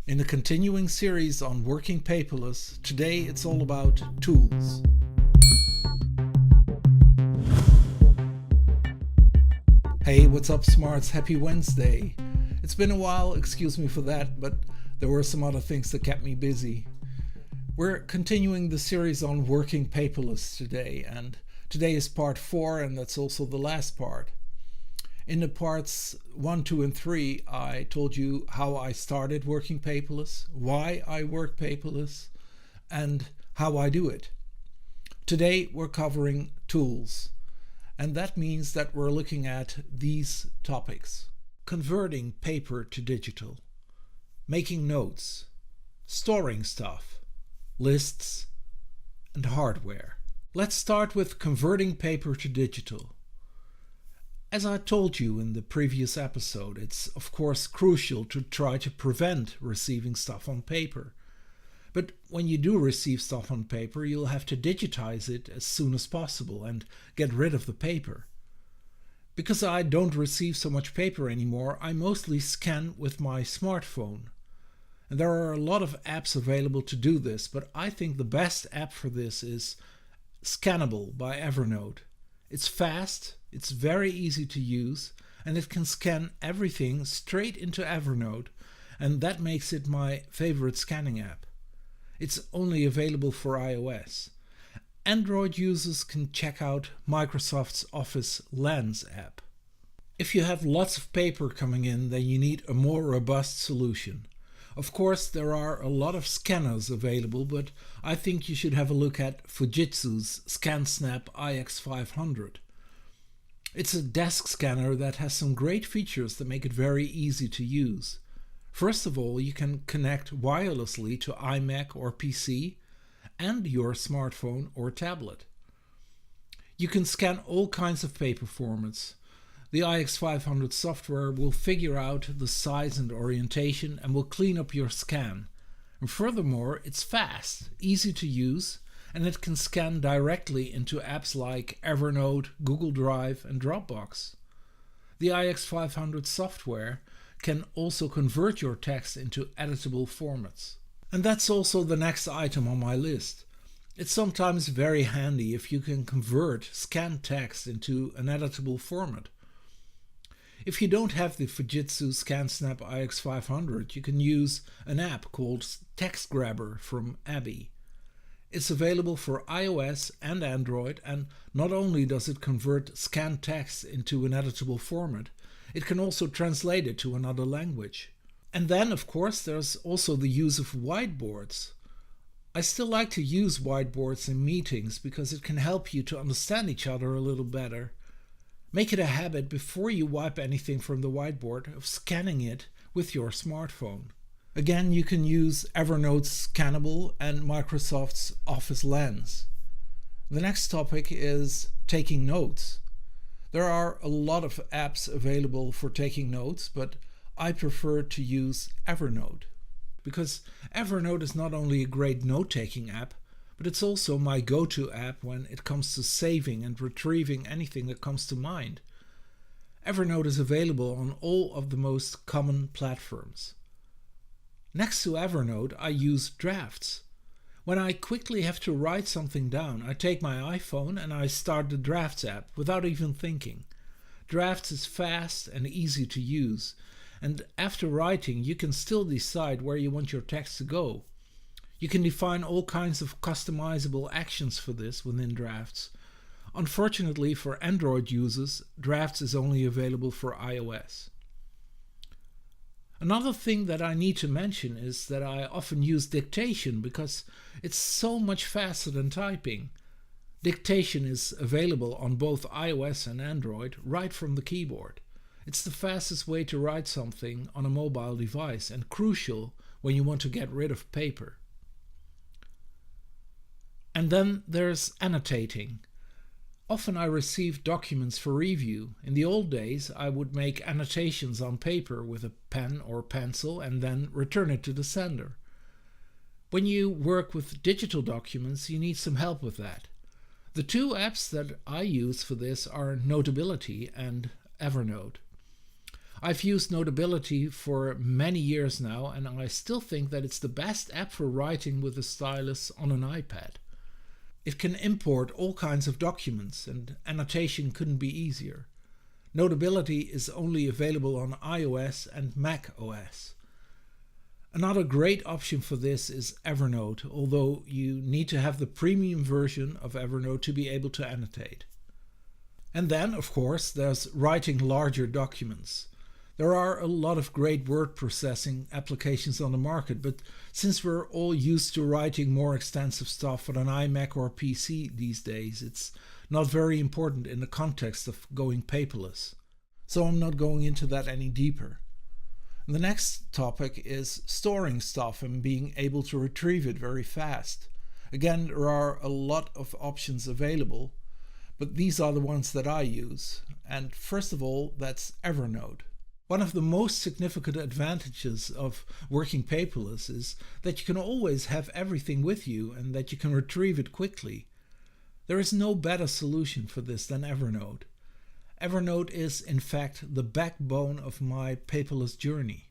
In the continuing series on working paperless, today it's all about tools. Hey, what's up smarts? Happy Wednesday. It's been a while, excuse me for that, but there were some other things that kept me busy. We're continuing the series on working paperless today, and today is part 4, and that's also the last part. In the parts 1, 2, and 3, I told you how I started working paperless, why I work paperless, and how I do it. Today we're covering tools, and that means that we're looking at these topics: converting paper to digital, making notes, storing stuff, lists, and hardware. Let's start with converting paper to digital. As I told you in the previous episode, it's of course crucial to try to prevent receiving stuff on paper. But when you do receive stuff on paper, you'll have to digitize it as soon as possible and get rid of the paper. Because I don't receive so much paper anymore, I mostly scan with my smartphone. And there are a lot of apps available to do this, but I think the best app for this is Scannable by Evernote. It's fast, it's very easy to use, and it can scan everything straight into Evernote, and that makes it my favorite scanning app. It's only available for iOS. Android users can check out Microsoft's Office Lens app. If you have lots of paper coming in, then you need a more robust solution. Of course, there are a lot of scanners available, but I think you should have a look at Fujitsu's ScanSnap iX500. It's a desk scanner that has some great features that make it very easy to use. First of all, you can connect wirelessly to iMac or PC and your smartphone or tablet. You can scan all kinds of paper formats. The iX500 software will figure out the size and orientation and will clean up your scan. And furthermore, it's fast, easy to use, and it can scan directly into apps like Evernote, Google Drive, and Dropbox. The iX500 software can also convert your text into editable formats. And that's also the next item on my list. It's sometimes very handy if you can convert scanned text into an editable format. If you don't have the Fujitsu ScanSnap iX500, you can use an app called Text Grabber from Abby. It's available for iOS and Android, and not only does it convert scanned text into an editable format, it can also translate it to another language. And then, of course, there's also the use of whiteboards. I still like to use whiteboards in meetings because it can help you to understand each other a little better. Make it a habit before you wipe anything from the whiteboard of scanning it with your smartphone. Again, you can use Evernote's Scannable and Microsoft's Office Lens. The next topic is taking notes. There are a lot of apps available for taking notes, but I prefer to use Evernote. Because Evernote is not only a great note-taking app, but it's also my go-to app when it comes to saving and retrieving anything that comes to mind. Evernote is available on all of the most common platforms. Next to Evernote, I use Drafts. When I quickly have to write something down, I take my iPhone and I start the Drafts app without even thinking. Drafts is fast and easy to use, and after writing, you can still decide where you want your text to go. You can define all kinds of customizable actions for this within Drafts. Unfortunately for Android users, Drafts is only available for iOS. Another thing that I need to mention is that I often use Dictation because it's so much faster than typing. Dictation is available on both iOS and Android right from the keyboard. It's the fastest way to write something on a mobile device and crucial when you want to get rid of paper. And then there's annotating. Often I receive documents for review. In the old days, I would make annotations on paper with a pen or pencil and then return it to the sender. When you work with digital documents, you need some help with that. The two apps that I use for this are Notability and Evernote. I've used Notability for many years now, and I still think that it's the best app for writing with a stylus on an iPad. It can import all kinds of documents, and annotation couldn't be easier. Notability is only available on iOS and Mac OS. Another great option for this is Evernote, although you need to have the premium version of Evernote to be able to annotate. And then, of course, there's writing larger documents. There are a lot of great word processing applications on the market, but since we're all used to writing more extensive stuff on an iMac or PC these days, it's not very important in the context of going paperless. So I'm not going into that any deeper. And the next topic is storing stuff and being able to retrieve it very fast. Again, there are a lot of options available, but these are the ones that I use. And first of all, that's Evernote. One of the most significant advantages of working paperless is that you can always have everything with you and that you can retrieve it quickly. There is no better solution for this than Evernote. Evernote is, in fact, the backbone of my paperless journey.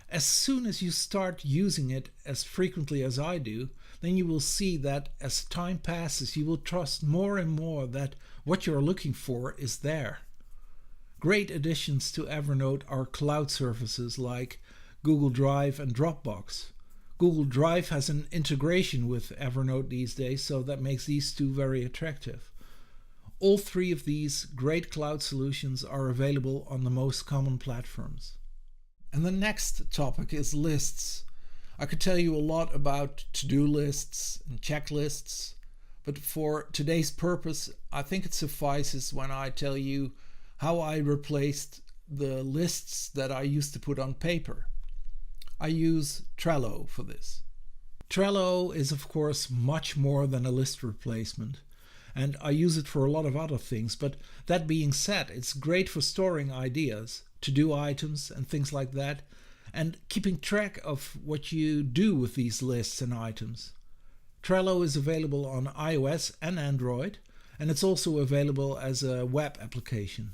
As soon as you start using it as frequently as I do, then you will see that as time passes, you will trust more and more that what you're looking for is there. Great additions to Evernote are cloud services like Google Drive and Dropbox. Google Drive has an integration with Evernote these days, so that makes these two very attractive. All three of these great cloud solutions are available on the most common platforms. And the next topic is lists. I could tell you a lot about to-do lists and checklists, but for today's purpose, I think it suffices when I tell you how I replaced the lists that I used to put on paper. I use Trello for this. Trello is of course much more than a list replacement, and I use it for a lot of other things, but that being said, it's great for storing ideas, to-do items and things like that, and keeping track of what you do with these lists and items. Trello is available on iOS and Android, and it's also available as a web application.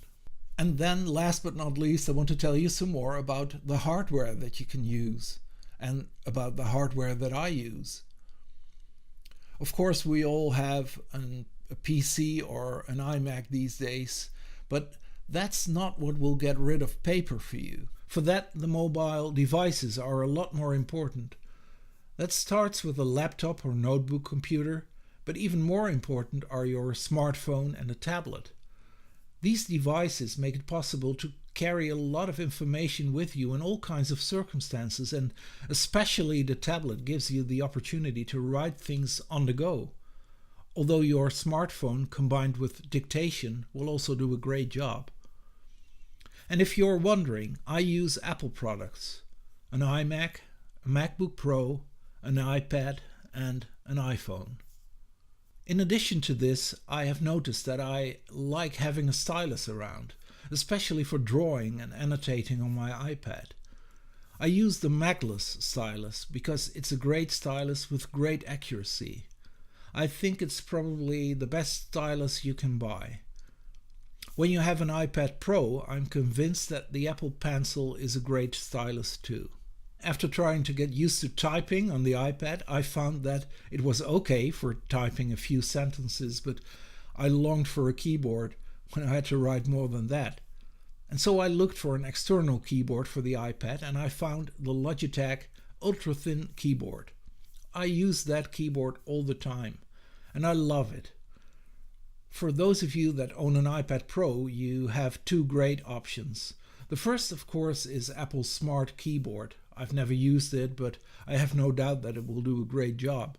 And then, last but not least, I want to tell you some more about the hardware that you can use and about the hardware that I use. Of course, we all have a PC or an iMac these days, but that's not what will get rid of paper for you. For that, the mobile devices are a lot more important. That starts with a laptop or notebook computer, but even more important are your smartphone and a tablet. These devices make it possible to carry a lot of information with you in all kinds of circumstances, and especially the tablet gives you the opportunity to write things on the go. Although your smartphone combined with Dictation will also do a great job. And if you're wondering, I use Apple products: an iMac, a MacBook Pro, an iPad, and an iPhone. In addition to this, I have noticed that I like having a stylus around, especially for drawing and annotating on my iPad. I use the Magless stylus because it's a great stylus with great accuracy. I think it's probably the best stylus you can buy. When you have an iPad Pro, I'm convinced that the Apple Pencil is a great stylus too. After trying to get used to typing on the iPad, I found that it was okay for typing a few sentences, but I longed for a keyboard when I had to write more than that. And so I looked for an external keyboard for the iPad, and I found the Logitech ultra-thin keyboard. I use that keyboard all the time, and I love it. For those of you that own an iPad Pro, you have two great options. The first, of course, is Apple's Smart Keyboard. I've never used it, but I have no doubt that it will do a great job.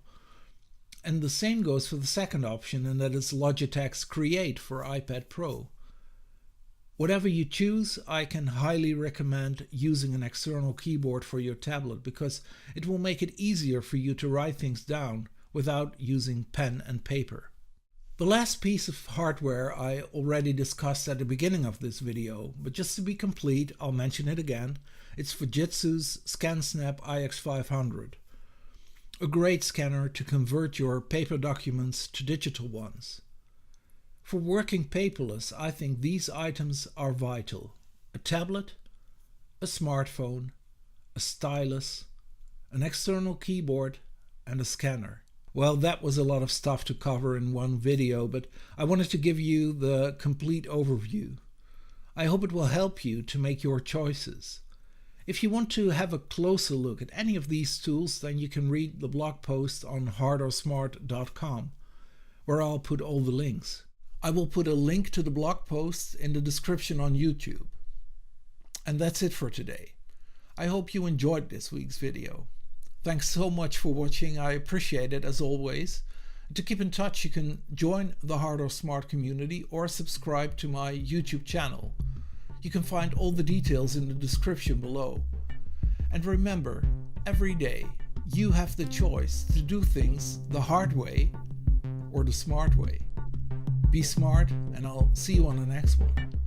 And the same goes for the second option, and that is Logitech's Create for iPad Pro. Whatever you choose, I can highly recommend using an external keyboard for your tablet because it will make it easier for you to write things down without using pen and paper. The last piece of hardware I already discussed at the beginning of this video, but just to be complete, I'll mention it again. It's Fujitsu's ScanSnap iX500, a great scanner to convert your paper documents to digital ones. For working paperless, I think these items are vital. a tablet, a smartphone, a stylus, an external keyboard, and a scanner. Well, that was a lot of stuff to cover in one video, but I wanted to give you the complete overview. I hope it will help you to make your choices. If you want to have a closer look at any of these tools, then you can read the blog post on hardorsmart.com, where I'll put all the links. I will put a link to the blog post in the description on YouTube. And that's it for today. I hope you enjoyed this week's video. Thanks so much for watching, I appreciate it as always. To keep in touch, you can join the Hard or Smart community or subscribe to my YouTube channel. You can find all the details in the description below. And remember, every day you have the choice to do things the hard way or the smart way. Be smart, and I'll see you on the next one.